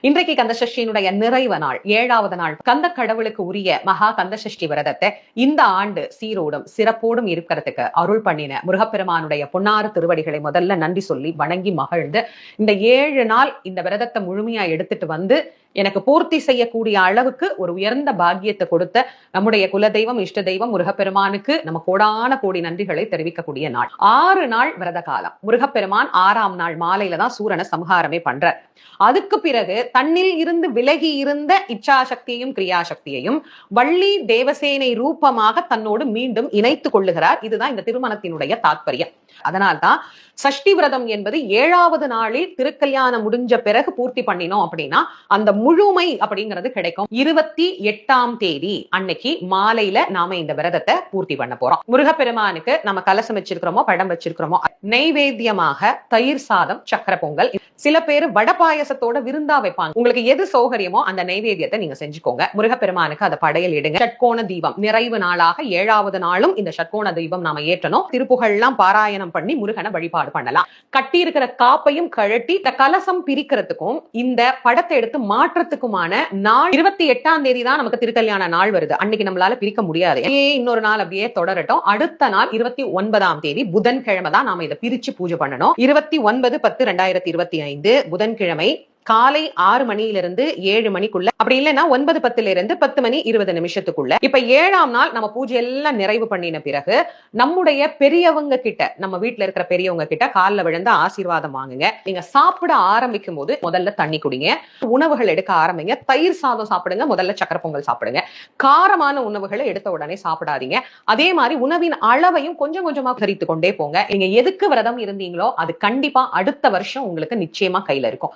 இன்றைக்கு கந்தசஷ்டியினுடைய நிறைவு நாள், 7வது நாள். கந்த கடவுளுக்கு உரிய மகா கந்தசஷ்டி விரதத்தை இந்த ஆண்டு சீரோடும் சிறப்போடும் இருக்கிறதுக்கு அருள் பண்ணின முருகப்பெருமானுடைய பொன்னாறு திருவடிகளை முதல்ல நன்றி சொல்லி வணங்கி மகிழ்ந்து, இந்த 7 நாள் இந்த விரதத்தை முழுமையா எடுத்துட்டு வந்து எனக்கு பூர்த்தி செய்யக்கூடிய அளவுக்கு ஒரு உயர்ந்த பாக்கியத்தை கொடுத்த நம்முடைய குலதெய்வம், இஷ்ட தெய்வம் முருகப்பெருமானுக்கு நம்ம கோடான கோடி நன்றிகளை தெரிவிக்கக்கூடிய நாள். 6 நாள் விரத காலம். முருகப்பெருமான் 6ஆம் நாள் மாலையில தான் சூரனை சம்ஹாரமே பண்றார். அதுக்கு பிறகு தன்னில் இருந்து விலகி இருந்த இச்சாசக்தியையும் கிரியாசக்தியையும் வள்ளி தேவசேனை ரூபமாக தன்னோடு மீண்டும் இணைத்துக் கொள்ளுகிறார். இதுதான் இந்த திருமணத்தினுடைய தாத்பரியம். அதனால்தான் சஷ்டி விரதம் என்பது 7வது நாளில் திருக்கல்யாணம் முடிஞ்ச பிறகு பூர்த்தி பண்ணினோம் அப்படின்னா அந்த முழுமை அப்படிங்கிறது கிடைக்கும். 28ஆம் தேதி அன்னைக்கு மாலையில நாம இந்த விரதத்தை பூர்த்தி பண்ண போறோம். முருகப்பெருமானுக்கு நம்ம கலசம் வச்சிருக்கிறோமோ, படம் வச்சிருக்கிறோமோ, நெய்வேத்தியமாக தயிர் சாதம், சக்கரை பொங்கல், சில பேர் வட பாயசத்தோட விருந்தா வைப்பாங்க. உங்களுக்கு எது சௌகரியமோ அந்த நைவேத்தியத்தை நீங்க செஞ்சுக்கோங்க. முருகப்பெருமானுக்கு அதை படையல் இடுங்க. ஷட்கோண தீபம் நிறைவு நாளாக 7வது நாளும் இந்த ஷட்கோண தீபம் நாம ஏற்றணும். திருப்புகள்லாம் பாராயணம் பண்ணி முருகனை வழிபாடு பண்ணலாம். கட்டி இருக்கிற காப்பையும் கழட்டி இந்த கலசம் பிரிக்கிறதுக்கும் இந்த படத்தை எடுத்து மாற்றத்துக்குமான நாள் 28ஆம் தேதி தான் நமக்கு திருக்கல்யாண நாள் வருது. அன்னைக்கு நம்மளால பிரிக்க முடியாது. இன்னொரு நாள் அப்படியே தொடரட்டும். அடுத்த நாள் 29ஆம் தேதி புதன்கிழமை தான் நாம இதை பிரிச்சு பூஜை பண்ணணும். 29/10/2025 புதன்கிழமை காலை 6 மணியிலிருந்து 7 மணிக்குள்ள, அப்படி இல்லைன்னா 9:10 10 மணி 20 நிமிஷத்துக்குள்ள. இப்ப 7ஆம் நாள் நம்ம பூஜை எல்லாம் நிறைவு பண்ணின பிறகு நம்முடைய பெரியவங்க கிட்ட, நம்ம வீட்டுல இருக்கிற பெரியவங்க கிட்ட காலில் விழுந்து ஆசீர்வாதம் வாங்குங்க. நீங்க சாப்பிட ஆரம்பிக்கும் போது முதல்ல தண்ணி குடிங்க. உணவுகள் எடுக்க ஆரம்பிங்க. தயிர் சாதம் சாப்பிடுங்க, முதல்ல சக்கரை பொங்கல் சாப்பிடுங்க. காரமான உணவுகளை எடுத்த உடனே சாப்பிடாதீங்க. அதே மாதிரி உணவின் அளவையும் கொஞ்சம் கொஞ்சமா கரித்து கொண்டே போங்க. நீங்க எதுக்கு விரதம் இருந்தீங்களோ அது கண்டிப்பா அடுத்த வருஷம் உங்களுக்கு நிச்சயமா கையில இருக்கும்.